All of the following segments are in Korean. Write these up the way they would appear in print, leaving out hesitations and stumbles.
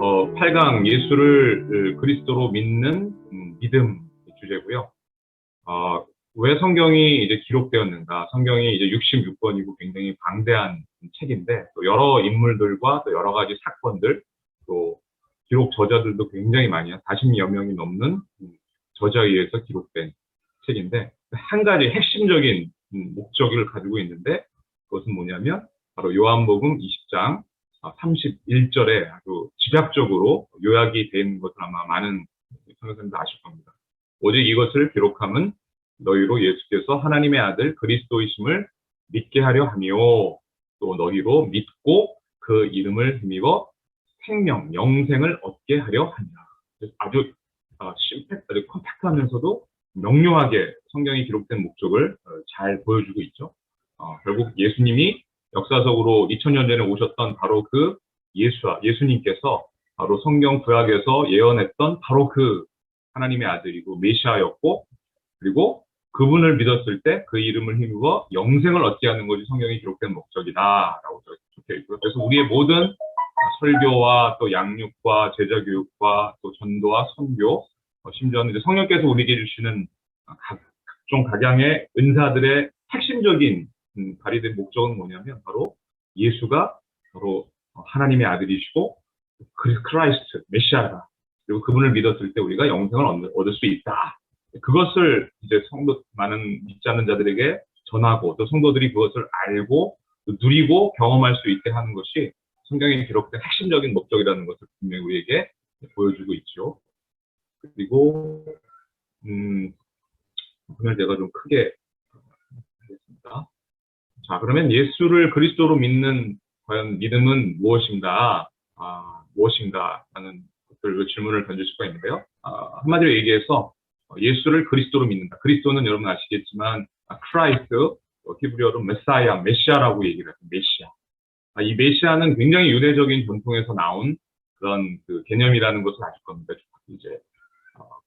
8강 예수를 그리스도로 믿는 믿음 주제고요. 왜 성경이 이제 기록되었는가? 성경이 이제 66권이고 굉장히 방대한 책인데 또 여러 인물들과 또 여러 가지 사건들 또 기록 저자들도 굉장히 많이 40여 명이 넘는 저자에 의해서 기록된 책인데 한 가지 핵심적인 목적을 가지고 있는데 그것은 뭐냐면 바로 요한복음 20장 31절에 아주 집약적으로 요약이 된 것을 아마 많은 성도님들 아실 겁니다. 오직 이것을 기록함은 너희로 예수께서 하나님의 아들 그리스도이심을 믿게 하려 하며 또 너희로 믿고 그 이름을 힘입어 생명, 영생을 얻게 하려 합니다. 아주 아주 컴팩트하면서도 명료하게 성경이 기록된 목적을 잘 보여주고 있죠. 결국 예수님이 역사적으로 2000년 전에 오셨던 바로 그 예수님께서 바로 성경 구약에서 예언했던 바로 그 하나님의 아들이고 메시아였고 그리고 그분을 믿었을 때 그 이름을 힘입어 영생을 얻게 하는 것이 성경에 기록된 목적이다라고 적혀 있고요. 그래서 우리의 모든 설교와 또 양육과 제자교육과 또 전도와 선교, 심지어는 이제 성령께서 우리에게 주시는 각종 각양의 은사들의 핵심적인 발휘된 목적은 뭐냐면 바로 예수가 바로 하나님의 아들이시고 크라이스트, 메시아다. 그리고 그분을 믿었을 때 우리가 영생을 얻을 수 있다. 그것을 이제 많은 믿지 않는 자들에게 전하고 또 성도들이 그것을 알고 누리고 경험할 수 있게 하는 것이 성경에 기록된 핵심적인 목적이라는 것을 분명히 우리에게 보여주고 있죠. 그리고 오늘 제가 좀 크게 하겠습니다. 자, 그러면 예수를 그리스도로 믿는 과연 믿음은 무엇인가? 무엇인가 하는 것들 질문을 던질 수가 있는데요. 한마디로 얘기해서 예수를 그리스도로 믿는다. 그리스도는 여러분 아시겠지만 크라이스트, 히브리어로 메사야, 메시아라고 얘기를 해요. 메시아. 이 메시아는 굉장히 유대적인 전통에서 나온 그런 그 개념이라는 것을 아실 겁니다. 이제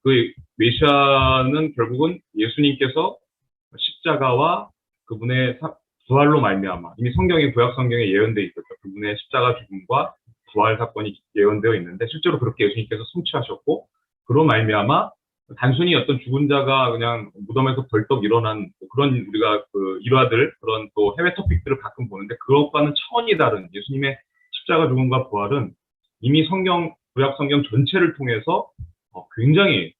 그 메시아는 결국은 예수님께서 십자가와 그분의 부활로 말미암아 이미 성경에 구약 성경에 예언되어 있었죠. 그분의 십자가 죽음과 부활 사건이 예언되어 있는데 실제로 그렇게 예수님께서 성취하셨고 그로 말미암아 단순히 어떤 죽은 자가 그냥 무덤에서 벌떡 일어난 그런 우리가 그 일화들 그런 또 해외 토픽들을 가끔 보는데 그것과는 차원이 다른 예수님의 십자가 죽음과 부활은 이미 구약 성경 전체를 통해서 굉장히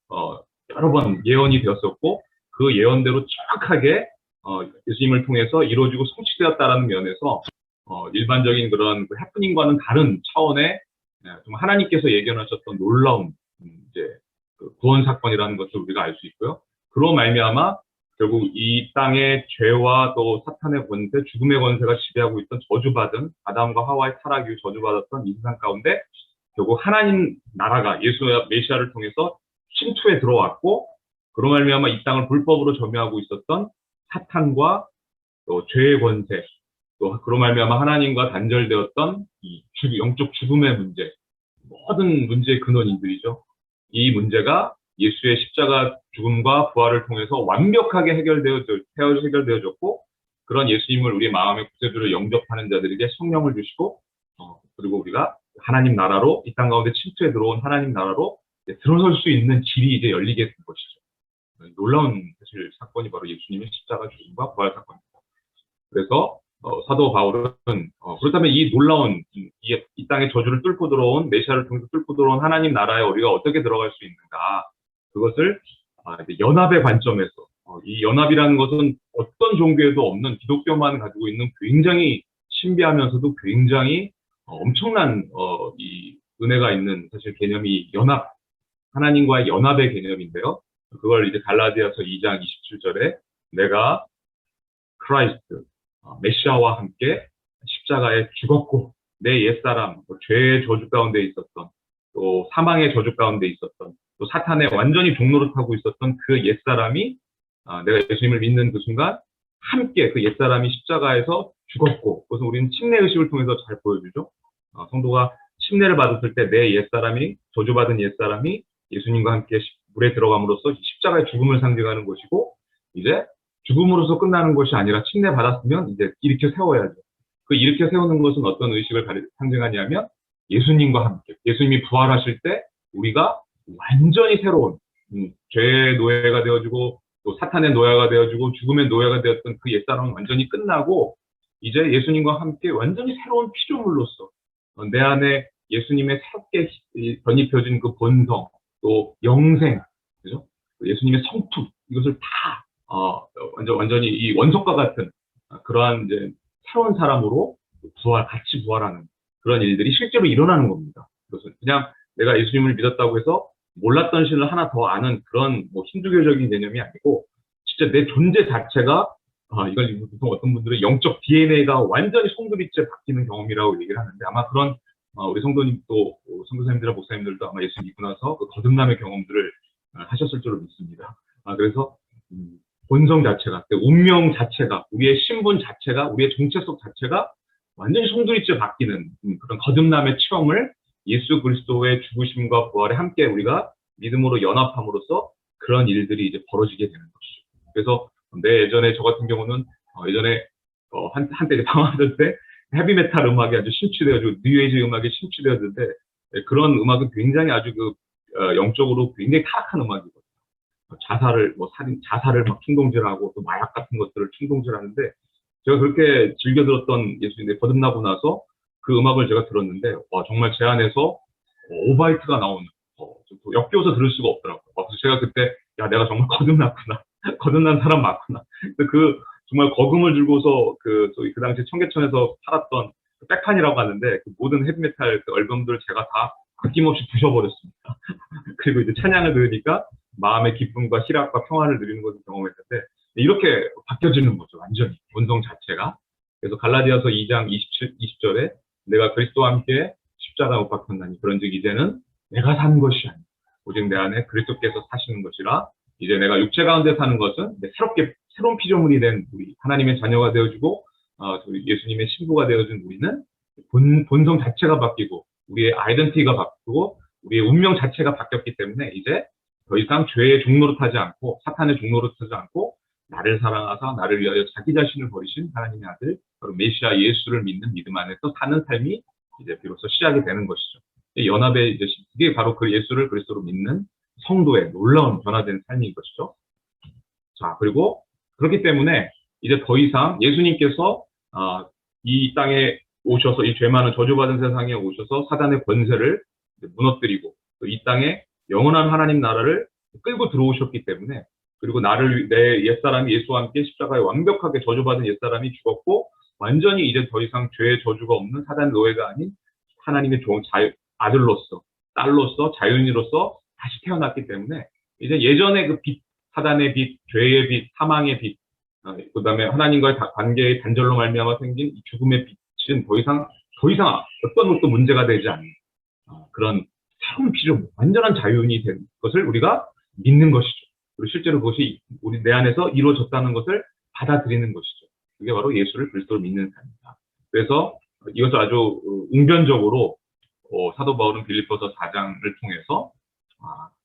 여러 번 예언이 되었었고 그 예언대로 정확하게 예수님을 통해서 이루어지고 성취되었다라는 면에서 일반적인 그런 해프닝과는 다른 차원의 좀 하나님께서 예견하셨던 놀라운 이제 그 구원 사건이라는 것을 우리가 알 수 있고요. 그로 말미암아 결국 이 땅의 죄와 또 사탄의 권세, 죽음의 권세가 지배하고 있던 저주받은 아담과 하와의 타락 이후 저주받았던 이 세상 가운데 결국 하나님 나라가 예수와 메시아를 통해서 침투에 들어왔고 그로 말미암아 이 땅을 불법으로 점유하고 있었던 사탄과 또 죄의 권세, 또 그로 말미암아 하나님과 단절되었던 이 영적 죽음의 문제, 모든 문제의 근원인들이죠. 이 문제가 예수의 십자가 죽음과 부활을 통해서 완벽하게 해결되어졌고 그런 예수님을 우리 마음의 구세주로 영접하는 자들에게 성령을 주시고 그리고 우리가 하나님 나라로 이 땅 가운데 침투에 들어온 하나님 나라로 들어설 수 있는 길이 이제 열리게 된 것이죠. 놀라운 사실 사건이 바로 예수님의 십자가 죽음과 부활 사건입니다. 그래서 사도 바울은 그렇다면 이 놀라운 이 땅의 저주를 뚫고 들어온 메시아를 통해서 뚫고 들어온 하나님 나라에 우리가 어떻게 들어갈 수 있는가 그것을 연합의 관점에서 이 연합이라는 것은 어떤 종교에도 없는 기독교만 가지고 있는 굉장히 신비하면서도 굉장히 엄청난 이 은혜가 있는 사실 개념이 연합 하나님과의 연합의 개념인데요. 그걸 이제 갈라디아서 2장 27절에 내가 크라이스트 메시아와 함께 십자가에 죽었고 내 옛사람 죄의 저주 가운데 있었던 또 사망의 저주 가운데 있었던 또 사탄의 완전히 종노릇하고 있었던 그 옛사람이 내가 예수님을 믿는 그 순간 함께 그 옛사람이 십자가에서 죽었고 그것은 우리는 침례 의식을 통해서 잘 보여주죠. 성도가 침례를 받았을 때 내 옛사람이 저주받은 옛사람이 예수님과 함께 물에 들어감으로써 십자가의 죽음을 상징하는 것이고 이제 죽음으로서 끝나는 것이 아니라 침례 받았으면 이제 일으켜 세워야죠. 그 일으켜 세우는 것은 어떤 의식을 상징하냐면 예수님과 함께, 예수님이 부활하실 때 우리가 완전히 새로운 죄의 노예가 되어지고 또 사탄의 노예가 되어지고 죽음의 노예가 되었던 그 옛사람은 완전히 끝나고 이제 예수님과 함께 완전히 새로운 피조물로서 내 안에 예수님의 새롭게 변입혀진 그 본성 또 영생, 그죠? 예수님의 성품 이것을 다 완전히 이 원석과 같은 그러한 이제 새로운 사람으로 같이 부활하는 그런 일들이 실제로 일어나는 겁니다. 그래서 그냥 내가 예수님을 믿었다고 해서 몰랐던 신을 하나 더 아는 그런 뭐 힌두교적인 개념이 아니고 진짜 내 존재 자체가 이걸 보통 어떤 분들은 영적 DNA가 완전히 송두리째 바뀌는 경험이라고 얘기를 하는데 아마 그런 우리 성도님 또 선교사님들과 목사님들도 아마 예수 믿고 나서 그 거듭남의 경험들을 하셨을 줄로 믿습니다. 그래서 본성 자체가, 운명 자체가, 우리의 신분 자체가, 우리의 정체성 자체가 완전히 송두리째 바뀌는 그런 거듭남의 체험을 예수 그리스도의 죽으심과 부활에 함께 우리가 믿음으로 연합함으로써 그런 일들이 이제 벌어지게 되는 것이죠. 그래서 예전에 저 같은 경우는 예전에 한때 방황할 때 헤비메탈 음악이 아주 심취되어지고 뉴에이지 음악이 심취되었는데 그런 음악은 굉장히 아주 영적으로 굉장히 타락한 음악이거든요. 자살을 막 충동질하고 또 마약 같은 것들을 충동질하는데 제가 그렇게 즐겨 들었던 예수님의 거듭나고 나서 그 음악을 제가 들었는데 정말 제 안에서 오바이트가 나오는 역겨워서 들을 수가 없더라고요. 그래서 제가 그때 내가 정말 거듭났구나. 거듭난 사람 맞구나. 그 정말 거금을 들고서 그 당시 청계천에서 팔았던 백판이라고 하는데 그 모든 헤비메탈 그 앨범들을 제가 다 아낌없이 부셔버렸습니다. 그리고 이제 찬양을 들으니까 마음의 기쁨과 희락과 평안을 누리는 것을 경험했는데 이렇게 바뀌어지는 거죠. 완전히 본성 자체가. 그래서 갈라디아서 2장 20절에 내가 그리스도와 함께 십자가 못 박혔나니 그런즉 이제는 내가 사는 것이 아니라 오직 내 안에 그리스도께서 사시는 것이라 이제 내가 육체 가운데 사는 것은 새로운 피조물이 된 우리 하나님의 자녀가 되어주고 예수님의 신부가 되어준 우리는 본성 자체가 바뀌고 우리의 아이덴티티가 바뀌고 우리의 운명 자체가 바뀌었기 때문에 이제 더 이상 죄의 종노릇하지 않고 사탄의 종노릇하지 않고 나를 사랑하사 나를 위하여 자기 자신을 버리신 하나님의 아들 바로 메시아 예수를 믿는 믿음 안에서 사는 삶이 이제 비로소 시작이 되는 것이죠. 연합의 이제 이게 바로 그 예수를 그리스도로 믿는 성도의 놀라운 변화된 삶인 것이죠. 자, 그리고 그렇기 때문에 이제 더 이상 예수님께서 이 땅에 오셔서 이 죄 많은 저주받은 세상에 오셔서 사단의 권세를 무너뜨리고 또 이 땅에 영원한 하나님 나라를 끌고 들어오셨기 때문에 그리고 내 옛사람이 예수와 함께 십자가에 완벽하게 저주받은 옛사람이 죽었고 완전히 이제 더 이상 죄의 저주가 없는 사단 노예가 아닌 하나님의 아들로서 딸로서 자유인으로서 다시 태어났기 때문에 이제 예전의 그 빛, 사단의 빛, 죄의 빛, 사망의 빛, 그다음에 하나님과의 관계의 단절로 말미암아 생긴 죽음의 빛은 더 이상 어떤 것도 문제가 되지 않는 그런 새로운 피조물, 완전한 자유인이 된 것을 우리가 믿는 것이죠. 그리고 실제로 그것이 우리 내 안에서 이루어졌다는 것을 받아들이는 것이죠. 그게 바로 예수를 그리스도로 믿는 삶입니다. 그래서 이것을 아주 웅변적으로 사도 바울은 빌립보서 4장을 통해서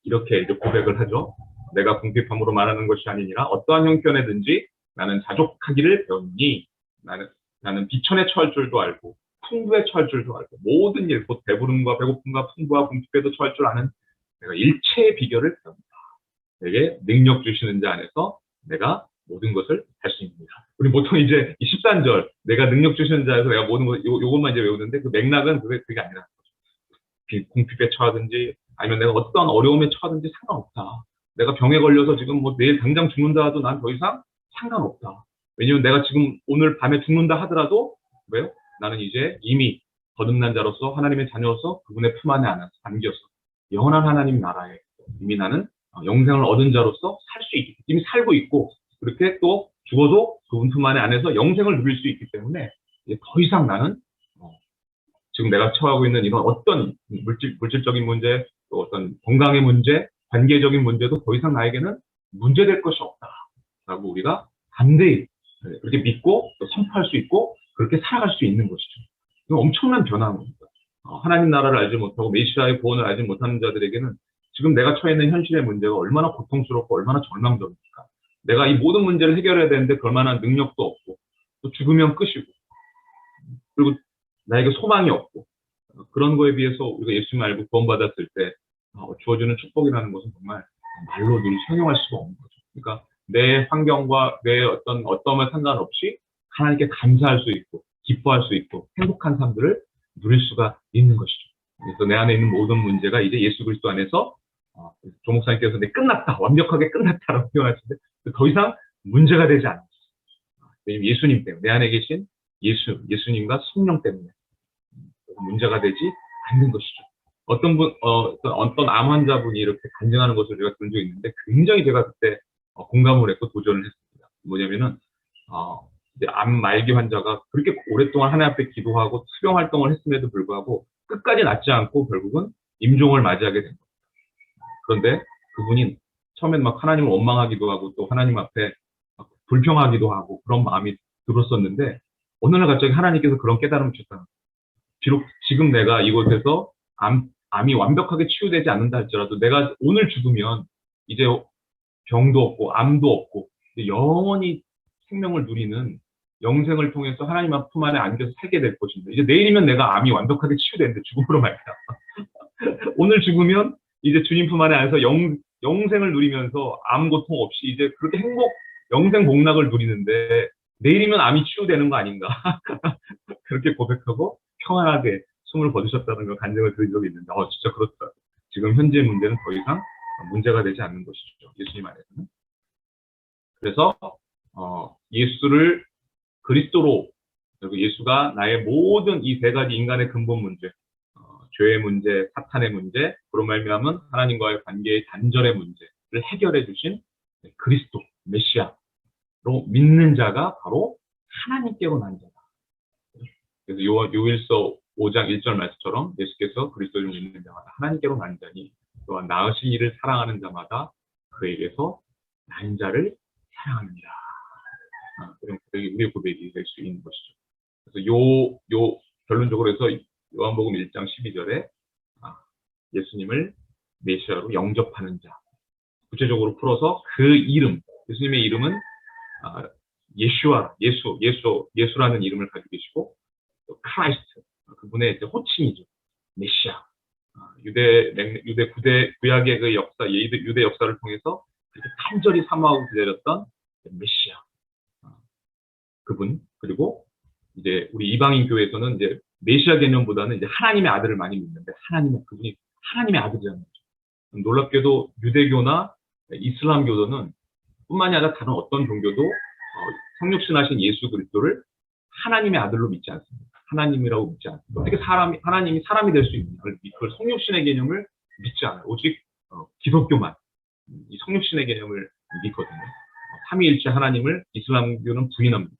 이렇게 이제 고백을 하죠. 내가 궁핍함으로 말하는 것이 아니니라 어떠한 형편에든지 나는 자족하기를 배웠니. 나는 비천에 처할 줄도 알고 풍부에 처할 줄도 알고 모든 일, 곧 배부름과 배고픔과 풍부와 궁핍에도 처할 줄 아는 내가 일체의 비결을 배웁니다. 내게 능력 주시는 자 안에서 내가 모든 것을 할 수 있습니다. 우리 보통 이제 이 13절 내가 능력 주시는 자에서 내가 모든 것 요것만 이제 외우는데 그 맥락은 그게 아니라 궁핍에 처하든지 아니면 내가 어떤 어려움에 처하든지 상관없다. 내가 병에 걸려서 지금 뭐 내일 당장 죽는다 하도 난 더 이상 상관없다. 왜냐면 내가 지금 오늘 밤에 죽는다 하더라도 왜요? 나는 이제 이미 거듭난 자로서 하나님의 자녀로서 그분의 품 안에 안겨서 영원한 하나님 나라에 이미 나는 영생을 얻은 자로서 살 수 있기 이미 살고 있고 그렇게 또 죽어도 그분 품 안에서 영생을 누릴 수 있기 때문에 이제 더 이상 나는 지금 내가 처하고 있는 이런 어떤 물질적인 문제 또 어떤 건강의 문제 관계적인 문제도 더 이상 나에게는 문제될 것이 없다라고 우리가 담대히 그렇게 믿고 또 선포할 수 있고 그렇게 살아갈 수 있는 것이죠. 엄청난 변화인 겁니다. 하나님 나라를 알지 못하고 메시아의 구원을 알지 못하는 자들에게는 지금 내가 처해 있는 현실의 문제가 얼마나 고통스럽고 얼마나 절망적입니까? 내가 이 모든 문제를 해결해야 되는데 그럴 만한 능력도 없고 또 죽으면 끝이고 그리고 나에게 소망이 없고 그런 거에 비해서 우리가 예수님 알고 구원받았을 때 주어지는 축복이라는 것은 정말 말로 늘 형용할 수가 없는 거죠. 그러니까 내 환경과 내 어떠함에 상관없이 하나님께 감사할 수 있고 기뻐할 수 있고 행복한 삶들을 누릴 수가 있는 것이죠. 그래서 내 안에 있는 모든 문제가 이제 예수 그리스도 안에서 조 목사님께서 끝났다, 완벽하게 끝났다라고 표현하시는데 더 이상 문제가 되지 않는 거죠. 왜냐면 예수님 때문에, 내 안에 계신 예수님과 성령 때문에 문제가 되지 않는 것이죠. 어떤 암 환자분이 이렇게 간증하는 것을 제가 들은 적이 있는데 굉장히 제가 그때 공감을 했고 도전을 했습니다. 뭐냐면은 이제 암 말기 환자가 그렇게 오랫동안 하나님 앞에 기도하고 수병 활동을 했음에도 불구하고 끝까지 낫지 않고 결국은 임종을 맞이하게 된 겁니다. 그런데 그분이 처음엔 막 하나님을 원망하기도 하고 또 하나님 앞에 불평하기도 하고 그런 마음이 들었었는데 어느 날 갑자기 하나님께서 그런 깨달음을 주셨다는 거예요. 비록 지금 내가 이곳에서 암이 완벽하게 치유되지 않는다 할지라도 내가 오늘 죽으면 이제 병도 없고 암도 없고 영원히 생명을 누리는 영생을 통해서 하나님 품 안에 안겨서 살게 될 것인데 이제 내일이면 내가 암이 완벽하게 치유되는데 죽음으로 말이야. 오늘 죽으면 이제 주님 품 안에 안에서 영생을 누리면서 암 고통 없이 이제 그렇게 영생 복락을 누리는데 내일이면 암이 치유되는 거 아닌가. 그렇게 고백하고 평안하게 숨을 거두셨다는 걸 간증을 드린 적이 있는데 진짜 그렇다. 지금 현재 문제는 더 이상 문제가 되지 않는 것이죠. 예수님 안에서는. 그래서 예수를 그리스도로 그리고 예수가 나의 모든 이 세 가지 인간의 근본 문제, 죄의 문제, 사탄의 문제, 그로 말미암은 하나님과의 관계의 단절의 문제를 해결해 주신 그리스도, 메시아로 믿는 자가 바로 하나님께로 난 자다. 그래서 요일서 5장 1절 말씀처럼 예수께서 그리스도를 믿는 자마다 하나님께로 난 자니 또한 나으신 이를 사랑하는 자마다 그에게서 난 자를 사랑합니다. 그런 우리의 고백이 될 수 있는 것이죠. 그래서 결론적으로 해서 요한복음 1장 12절에 예수님을 메시아로 영접하는 자. 구체적으로 풀어서 그 이름, 예수님의 이름은 예수라는 이름을 가지고 계시고 또 크라이스트, 그분의 이제 호칭이죠. 메시아. 유대 구약의 그 역사, 유대 역사를 통해서 그렇게 간절히 사모하고 기다렸던 메시아. 그분, 그리고 이제 우리 이방인 교회에서는 이제 메시아 개념보다는 이제 하나님의 아들을 많이 믿는데 그분이 하나님의 아들이라는 거죠. 놀랍게도 유대교나 이슬람교도는 뿐만이 아니라 다른 어떤 종교도 성육신하신 예수 그리스도를 하나님의 아들로 믿지 않습니다. 하나님이라고 믿지 않습니다. 어떻게 하나님이 사람이 될 수 있느냐를 그걸 성육신의 개념을 믿지 않아요. 오직 기독교만 이 성육신의 개념을 믿거든요. 삼위일체 하나님을 이슬람교는 부인합니다.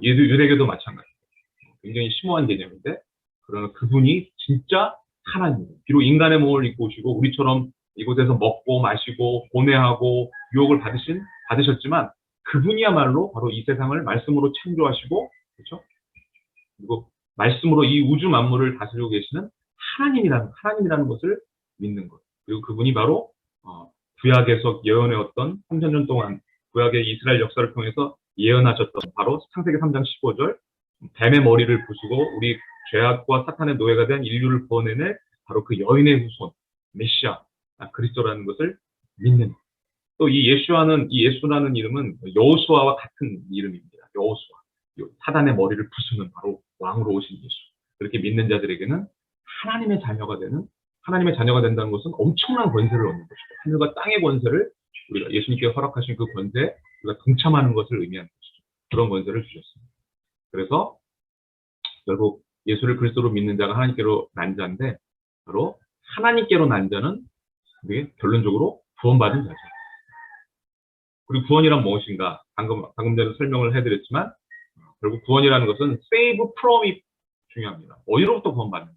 유대교도 마찬가지입니다. 굉장히 심오한 개념인데 그러나 그분이 진짜 하나님이에요. 비록 인간의 몸을 입고 오시고 우리처럼 이곳에서 먹고 마시고 고뇌하고 유혹을 받으셨지만 그분이야말로 바로 이 세상을 말씀으로 창조하시고 그렇죠? 그리고 말씀으로 이 우주 만물을 다스리고 계시는 하나님이라는 것을 믿는 것. 그리고 그분이 바로 구약에서 예언해왔던 3000년 동안 구약의 이스라엘 역사를 통해서 예언하셨던 바로 창세기 3장 15절 뱀의 머리를 부수고 우리 죄악과 사탄의 노예가 된 인류를 구원해낼 바로 그 여인의 후손 메시아 그리스도라는 것을 믿는. 또 이 예수라는 이름은 여호수아와 같은 이름입니다. 여호수아. 사단의 머리를 부수는 바로 왕으로 오신 예수. 그렇게 믿는 자들에게는 하나님의 자녀가 된다는 것은 엄청난 권세를 얻는 것이고 하늘과 땅의 권세를 우리가 예수님께 허락하신 그 권세에 우리가 동참하는 것을 의미하는 것이죠. 그런 권세를 주셨습니다. 그래서 결국 예수를 그리스도로 믿는 자가 하나님께로 난 자인데 바로 하나님께로 난 자는 우리 결론적으로 구원받은 자죠. 그리고 구원이란 무엇인가? 방금 전에 설명을 해드렸지만 결국 구원이라는 것은 save from이 중요합니다. 어디로부터 구원받는?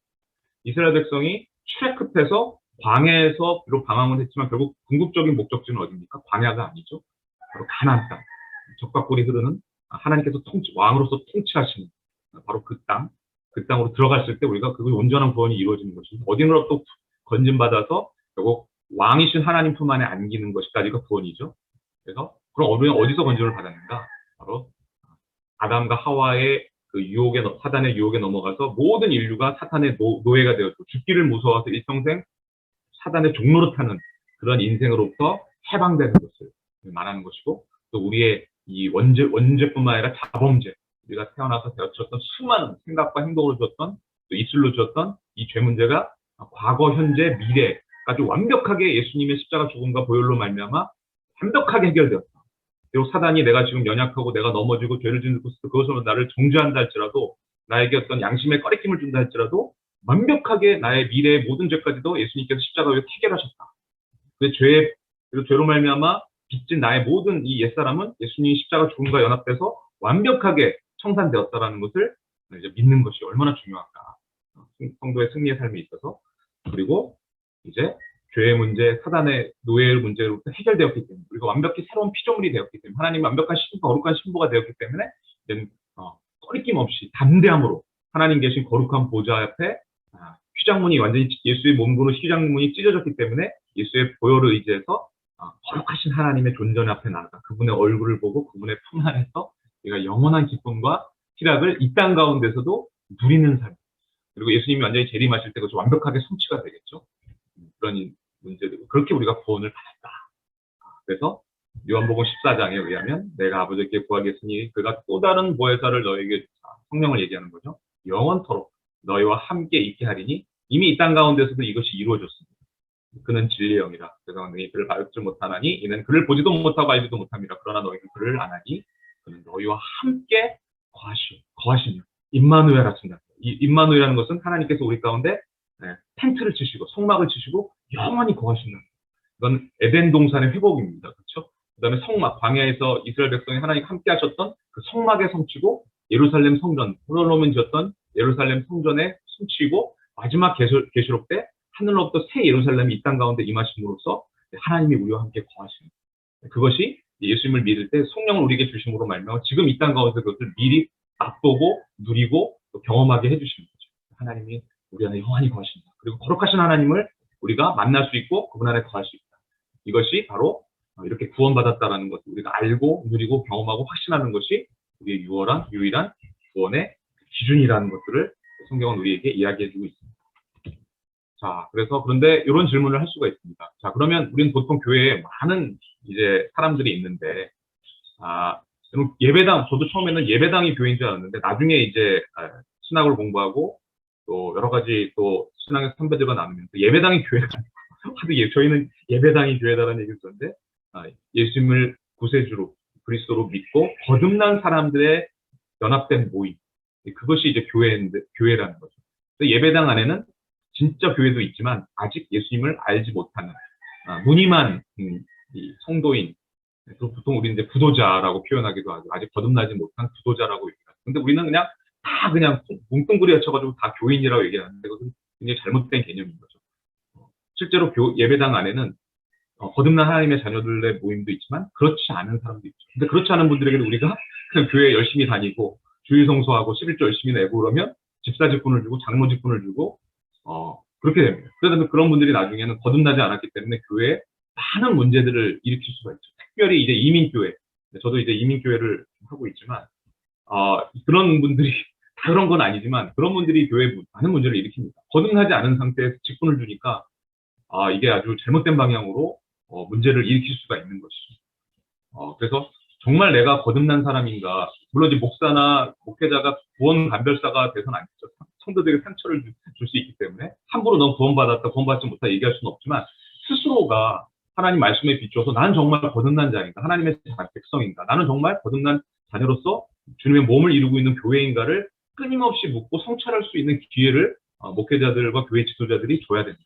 이스라엘 백성이 출애굽해서 광야에서 비록 방황을 했지만 결국 궁극적인 목적지는 어디입니까? 광야가 아니죠. 바로 가나안 땅. 적과 꿀이 흐르는 하나님께서 왕으로서 통치하시는 바로 그 땅으로 들어갔을 때 우리가 그 온전한 구원이 이루어지는 것입니다. 어디로부터 건진받아서 결국 왕이신 하나님 품 안에 안기는 것까지가 구원이죠. 그래서 그럼 우리는 어디서 건진을 받았는가? 바로 아담과 하와의 그 유혹에 사단의 유혹에 넘어가서 모든 인류가 사탄의 노예가 되었고 죽기를 무서워서 일평생 사단의 종로로 타는 그런 인생으로부터 해방되는 것을 말하는 것이고, 또 우리의 이 원죄뿐만 아니라 자범죄, 우리가 태어나서 되어졌던 수많은 생각과 행동을 주었던, 또 입술로 주었던 이 죄 문제가 과거, 현재, 미래까지 완벽하게 예수님의 십자가 죽음과 보혈로 말미암아 완벽하게 해결되었다. 그리고 사단이 내가 지금 연약하고 내가 넘어지고 죄를 짓는 그것으로 나를 정죄한다 할지라도, 나에게 어떤 양심의 꺼리낌을 준다 할지라도 완벽하게 나의 미래의 모든 죄까지도 예수님께서 십자가에 해결하셨다. 그리고 죄로 말미암아 빚진 나의 모든 이 옛사람은 예수님 십자가 죽음과 연합돼서 완벽하게 청산되었다라는 것을 이제 믿는 것이 얼마나 중요할까. 성도의 승리의 삶에 있어서. 그리고 이제 죄의 문제, 사단의 노예의 문제로부터 해결되었기 때문에, 우리가 완벽히 새로운 피조물이 되었기 때문에, 하나님 완벽한 신부, 거룩한 신부가 되었기 때문에 이제는 꺼리낌 없이 담대함으로 하나님 계신 거룩한 보좌 앞에 휘장문이 완전히 예수의 몸으로 휘장문이 찢어졌기 때문에 예수의 보혈을 의지해서 거룩하신 하나님의 존전 앞에 나아가 그분의 얼굴을 보고 그분의 품 안에서 우리가 영원한 기쁨과 희락을 이 땅 가운데서도 누리는 삶. 그리고 예수님이 완전히 재림하실 때 그것이 완벽하게 성취가 되겠죠. 그런 문제들. 그렇게 우리가 구원을 받았다. 그래서 요한복음 14장에 의하면 내가 아버지께 구하겠으니 그가 또 다른 보혜사를 너에게 주사, 성령을 얘기하는 거죠. 영원토록 너희와 함께 있게 하리니 이미 이 땅 가운데서도 이것이 이루어졌습니다. 그는 진리의 영이라. 그래서 너희 그를 알지 못하나니 이는 그를 보지도 못하고 알지도 못합니다. 그러나 너희는 그를 아나니 그는 너희와 함께 거하시며 임마누엘 하신다. 이 임마누엘이라는 것은 하나님께서 우리 가운데 텐트를 치시고 성막을 치시고 영원히 거하신다. 이건 에덴 동산의 회복입니다. 그렇죠? 그다음에 성막, 광야에서 이스라엘 백성이 하나님 함께 하셨던 그 성막의 성취고, 예루살렘 성전, 솔로몬이 지었던 예루살렘 성전의 성취고, 마지막 계시록 때 하늘로부터 새 예루살렘이 이 땅 가운데 임하심으로써 하나님이 우리와 함께 거하십니다. 그것이 예수님을 믿을 때 성령을 우리에게 주심으로 말미암아 지금 이 땅 가운데 그것을 미리 맛보고 누리고 또 경험하게 해주시는 거죠. 하나님이 우리 안에 영원히 거하신다. 그리고 거룩하신 하나님을 우리가 만날 수 있고 그분 안에 거할 수 있다. 이것이 바로 이렇게 구원받았다라는 것을 우리가 알고 누리고 경험하고 확신하는 것이 우리의 유일한 구원의 기준이라는 것들을 성경은 우리에게 이야기해주고 있습니다. 자, 그런데 이런 질문을 할 수가 있습니다. 자, 그러면 우리는 보통 교회에 많은 이제 사람들이 있는데, 예배당, 저도 처음에는 예배당이 교회인 줄 알았는데, 나중에 이제 신학을 공부하고 또 여러 가지 또 신앙의 선배들과 나누면 예배당이 교회가 하도 저희는 예배당이 교회다라는 얘기를 썼는데, 예수님을 구세주로 그리스도로 믿고 거듭난 사람들의 연합된 모임, 그것이 이제 교회라는 거죠. 예배당 안에는 진짜 교회도 있지만 아직 예수님을 알지 못하는 무늬만 이 성도인, 보통 우리는 이제 부도자라고 표현하기도 하고 아직 거듭나지 못한 부도자라고 얘기합니다. 근데 우리는 그냥 뭉뚱그려 쳐가지고 다 교인이라고 얘기하는데 그것은 굉장히 잘못된 개념인 거죠. 실제로 예배당 안에는 거듭난 하나님의 자녀들의 모임도 있지만 그렇지 않은 사람도 있죠. 근데 그렇지 않은 분들에게는 우리가 그냥 교회 열심히 다니고 주일 성수하고 11조 열심히 내고 그러면 집사 직분을 주고 장로 직분을 주고 그렇게 됩니다. 그래서 그런 분들이 나중에는 거듭나지 않았기 때문에 교회에 많은 문제들을 일으킬 수가 있죠. 특별히 이제 이민교회, 저도 이제 이민교회를 하고 있지만 그런 분들이 다 그런 건 아니지만 그런 분들이 교회에 많은 문제를 일으킵니다. 거듭나지 않은 상태에서 직분을 주니까 이게 아주 잘못된 방향으로 문제를 일으킬 수가 있는 것이죠. 그래서 정말 내가 거듭난 사람인가, 물론 이제 목사나 목회자가 구원 감별사가 돼서는 안 되죠. 성도들에게 상처를 줄 수 있기 때문에 함부로 넌 구원받았다, 구원받지 못하다 얘기할 수는 없지만 스스로가 하나님 말씀에 비추어서 나는 정말 거듭난 자인가, 하나님의 백성인가, 나는 정말 거듭난 자녀로서 주님의 몸을 이루고 있는 교회인가를 끊임없이 묻고 성찰할 수 있는 기회를 목회자들과 교회 지도자들이 줘야 된다.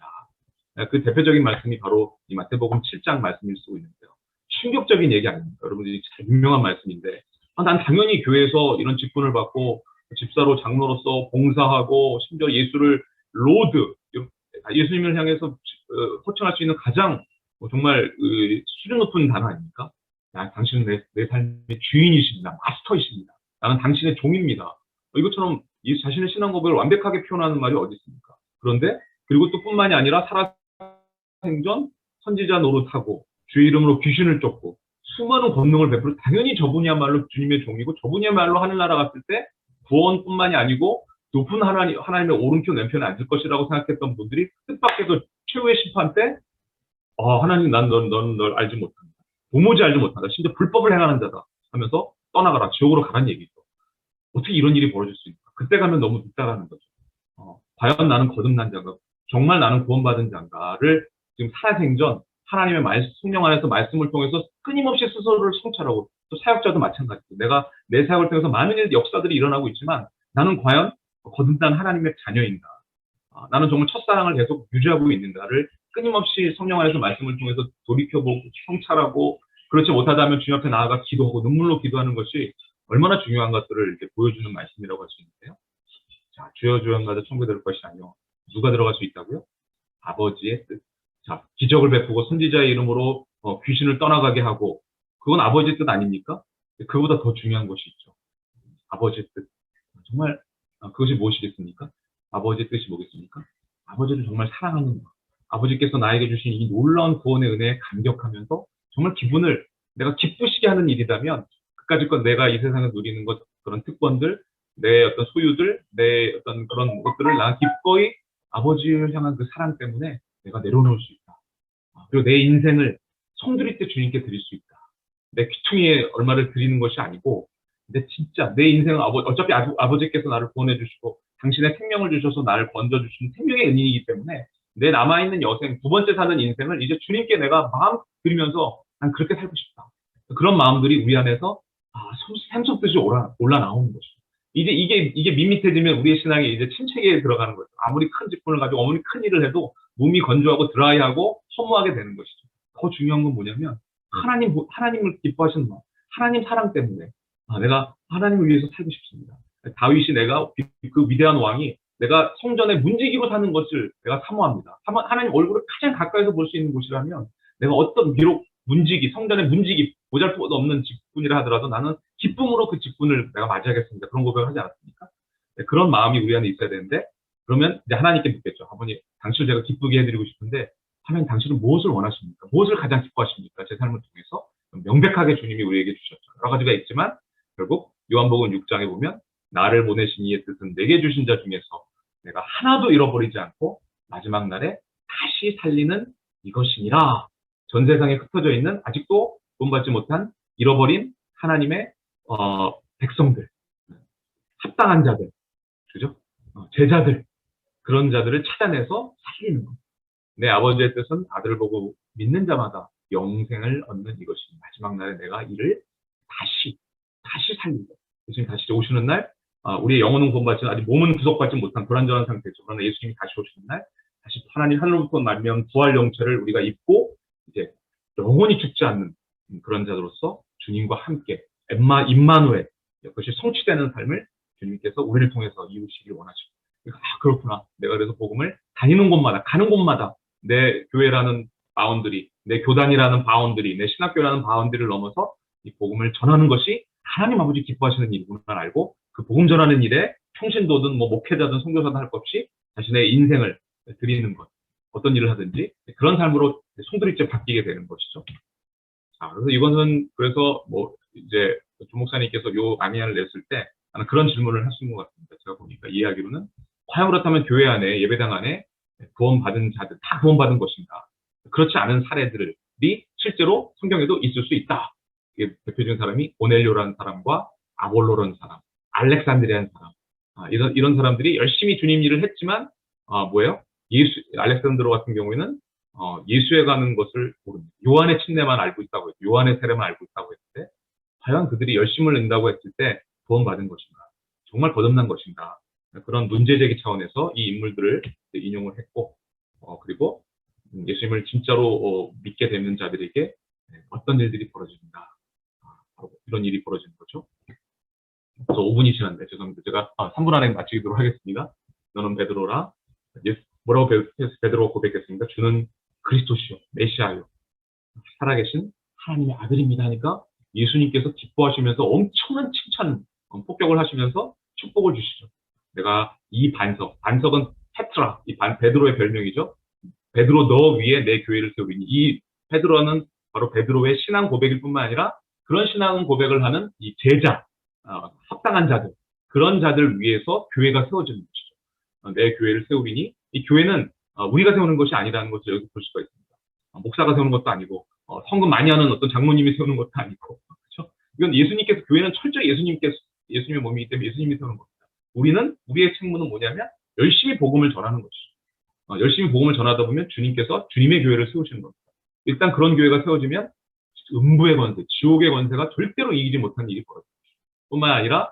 그 대표적인 말씀이 바로 이 마태복음 7장 말씀일 수 있는데요. 충격적인 얘기 아닙니까? 여러분들이 잘 유명한 말씀인데, 난 당연히 교회에서 이런 직분을 받고 집사로 장로로서 봉사하고 심지어 예수를 예수님을 향해서 호칭할 수 있는 가장 정말 수준 높은 단어 아닙니까? 당신은 내 삶의 주인이십니다. 마스터이십니다. 나는 당신의 종입니다. 이것처럼 자신의 신앙 고백을 완벽하게 표현하는 말이 어디 있습니까? 그런데 그리고 또 뿐만이 아니라 살아생전 선지자 노릇하고 주의 이름으로 귀신을 쫓고 수많은 권능을 베풀어 당연히 저분이야말로 주님의 종이고 저분이야말로 하늘나라 갔을 때 구원뿐만이 아니고 높은 하나님의 오른편 왼편에 앉을 것이라고 생각했던 분들이 뜻밖에도 최후의 심판 때 하나님 널 알지 못한다. 도무지 알지 못한다. 심지어 불법을 행하는 자다 하면서 떠나가라. 지옥으로 가라는 얘기죠. 어떻게 이런 일이 벌어질 수 있을까? 그때 가면 너무 늦다라는 거죠. 과연 나는 거듭난 자인가? 정말 나는 구원받은 자인가를 지금 살아생전 하나님의 성령 안에서 말씀을 통해서 끊임없이 스스로를 성찰하고 또 사역자도 마찬가지고 내가 내 사역을 통해서 많은 역사들이 일어나고 있지만 나는 과연 거듭난 하나님의 자녀인가? 나는 정말 첫사랑을 계속 유지하고 있는가를 끊임없이 성령 안에서 말씀을 통해서 돌이켜보고 성찰하고 그렇지 못하다면 주님 앞에 나아가 기도하고 눈물로 기도하는 것이 얼마나 중요한 것들을 이렇게 보여주는 말씀이라고 할 수 있는데요. 자, 주여 주여마다 천국에 들어갈 것이 아니요. 누가 들어갈 수 있다고요? 아버지의 뜻. 자, 기적을 베푸고 선지자의 이름으로 귀신을 떠나가게 하고 그건 아버지의 뜻 아닙니까? 그보다 더 중요한 것이 있죠. 아버지의 뜻. 정말 그것이 무엇이겠습니까? 아버지의 뜻이 뭐겠습니까? 아버지를 정말 사랑하는 것. 아버지께서 나에게 주신 이 놀라운 구원의 은혜에 감격하면서 정말 기분을 내가 기쁘시게 하는 일이라면 그까짓 내가 이 세상에 누리는 것, 그런 특권들, 내 어떤 소유들, 내 어떤 그런 것들을 나 기꺼이 아버지를 향한 그 사랑 때문에 내가 내려놓을 수 있다. 그리고 내 인생을 성드릴 때 주님께 드릴 수 있다. 내 귀퉁이에 얼마를 드리는 것이 아니고, 근데 진짜 내 인생은 어차피 아버지께서 나를 구원해 주시고, 당신의 생명을 주셔서 나를 건져 주신 생명의 은인이기 때문에 내 남아있는 여생, 두 번째 사는 인생을 이제 주님께 내가 마음 드리면서 난 그렇게 살고 싶다. 그런 마음들이 우리 안에서 샘솟듯이 올라 나오는 것이죠. 이제 이게 밋밋해지면 우리의 신앙이 이제 침체기에 들어가는 거죠. 아무리 큰 직분을 가지고 아무리 큰 일을 해도 몸이 건조하고 드라이하고 허무하게 되는 것이죠. 더 중요한 건 뭐냐면 하나님을 기뻐하시는 마음, 하나님 사랑 때문에 내가 하나님을 위해서 살고 싶습니다. 다윗이 내가 그 위대한 왕이 내가 성전에 문지기로 사는 것을 내가 사모합니다. 하나님 얼굴을 가장 가까이서 볼 수 있는 곳이라면 내가 어떤 비록 성전의 문지기, 보잘것도 없는 직분이라 하더라도 나는 기쁨으로 그 직분을 내가 맞이하겠습니다. 그런 고백을 하지 않았습니까? 네, 그런 마음이 우리 안에 있어야 되는데, 그러면 이제 하나님께 묻겠죠. 아버님, 당신을 제가 기쁘게 해드리고 싶은데, 하나님 당신은 무엇을 원하십니까? 무엇을 가장 기뻐하십니까? 제 삶을 통해서 명백하게 주님이 우리에게 주셨죠. 여러 가지가 있지만, 결국 요한복음 6장에 보면 나를 보내신 이의 뜻은 내게 주신 자 중에서 내가 하나도 잃어버리지 않고 마지막 날에 다시 살리는 이것이니라. 전 세상에 흩어져 있는 아직도 구원받지 못한 잃어버린 하나님의 백성들, 합당한 자들, 그죠? 제자들, 그런 자들을 찾아내서 살리는 것. 내 아버지의 뜻은 아들을 보고 믿는 자마다 영생을 얻는 이것이 마지막 날에 내가 이를 다시 살린다. 예수님 다시 오시는 날, 우리의 영혼은 구원받지 아직 몸은 구속받지 못한 불완전한 상태죠. 그러나 예수님이 다시 오시는 날, 다시 하나님 하늘로부터 말미암은 부활 영체를 우리가 입고 이제 영원히 죽지 않는 그런 자로서 주님과 함께 임마누엘, 그것이 성취되는 삶을 주님께서 우리를 통해서 이루시길 원하시고, 그렇구나. 내가 그래서 복음을 다니는 곳마다, 가는 곳마다 내 교회라는 바운드리, 내 교단이라는 바운드리, 내 신학교라는 바운드리를 넘어서 이 복음을 전하는 것이 하나님 아버지 기뻐하시는 일이구나 알고 그 복음 전하는 일에 평신도든 목회자든 선교사든 할 것 없이 자신의 인생을 드리는 것, 어떤 일을 하든지 그런 삶으로 송두리째 바뀌게 되는 것이죠. 자, 그래서 이거는 그래서 이제 조 목사님께서 요 아미안을 냈을 때 나는 그런 질문을 하신 것 같습니다. 제가 보니까 이야기로는 과연 그렇다면 교회 안에 예배당 안에 구원받은 자들 다 구원받은 것인가? 그렇지 않은 사례들이 실제로 성경에도 있을 수 있다. 대표적인 사람이 오넬료라는 사람과 아볼로라는 사람, 알렉산드리아라는 사람, 이런 사람들이 열심히 주님 일을 했지만 알렉산드로 같은 경우에는 예수에 가는 것을 모릅니다. 요한의 침례만 알고 있다고 했죠. 요한의 세례만 알고 있다고 했을 때 과연 그들이 열심을 낸다고 했을 때 구원받은 것인가? 정말 거듭난 것인가? 그런 문제 제기 차원에서 이 인물들을 인용을 했고, 그리고 예수님을 진짜로 믿게 되는 자들에게 어떤 일들이 벌어진다. 바로 이런 일이 벌어지는 거죠. 그래서 5분이 지났는데 죄송합니다. 제가 3분 안에 마치도록 하겠습니다. 너는 베드로라. 뭐라고 베드로가 고백했습니까? 주는 그리스도시요, 메시아요, 살아계신 하나님의 아들입니다 하니까 예수님께서 기뻐하시면서 엄청난 칭찬, 폭격을 하시면서 축복을 주시죠. 내가 이 반석은 페트라, 베드로의 별명이죠. 베드로 너 위에 내 교회를 세우리니. 이 베드로는 바로 베드로의 신앙 고백일 뿐만 아니라 그런 신앙 고백을 하는 이 제자, 합당한 자들, 그런 자들 위해서 교회가 세워지는 것이죠. 내 교회를 세우리니 이 교회는 우리가 세우는 것이 아니라는 것을 여기 볼 수가 있습니다. 목사가 세우는 것도 아니고 성금 많이 하는 어떤 장로님이 세우는 것도 아니고 그렇죠? 이건 예수님께서 교회는 철저히 예수님의 몸이기 때문에 예수님이 세우는 겁니다. 우리는 우리의 책무는 뭐냐면 열심히 복음을 전하는 것이죠. 열심히 복음을 전하다 보면 주님께서 주님의 교회를 세우시는 겁니다. 일단 그런 교회가 세워지면 음부의 권세, 지옥의 권세가 절대로 이기지 못하는 일이 벌어집니다. 뿐만 아니라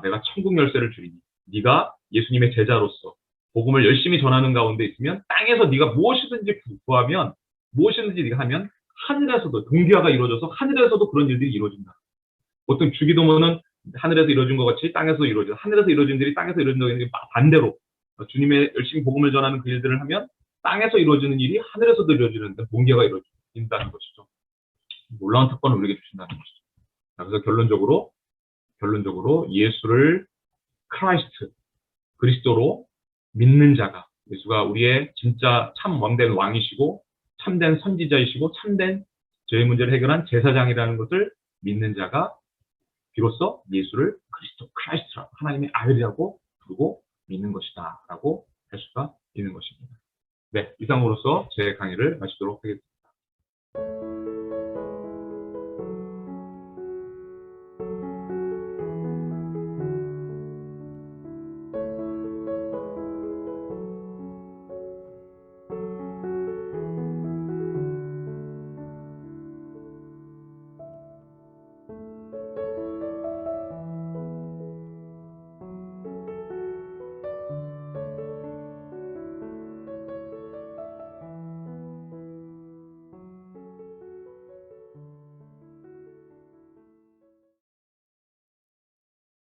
내가 천국 열쇠를 주리니 네가 예수님의 제자로서 복음을 열심히 전하는 가운데 있으면 땅에서 네가 무엇이든지 구하면 무엇이든지 네가 하면 하늘에서도 동기화가 이루어져서 하늘에서도 그런 일들이 이루어진다. 보통 주기도문은 하늘에서 이루어진 것 같이 땅에서 이루어져 하늘에서 이루어진 일이 땅에서 이루어진다고 했는데 반대로 주님의 열심히 복음을 전하는 그 일들을 하면 땅에서 이루어지는 일이 하늘에서도 이루어지는데 동기화가 이루어진다는 것이죠. 놀라운 특권을 우리에게 주신다는 것이죠. 그래서 결론적으로 예수를 크라이스트, 그리스도로 믿는 자가, 예수가 우리의 진짜 참 왕된 왕이시고 참된 선지자이시고 참된 저희 문제를 해결한 제사장이라는 것을 믿는 자가 비로소 예수를 그리스도, 크라이스트라 하나님의 아들이라고 부르고 믿는 것이다 라고 할 수가 있는 것입니다. 네, 이상으로서 제 강의를 마치도록 하겠습니다.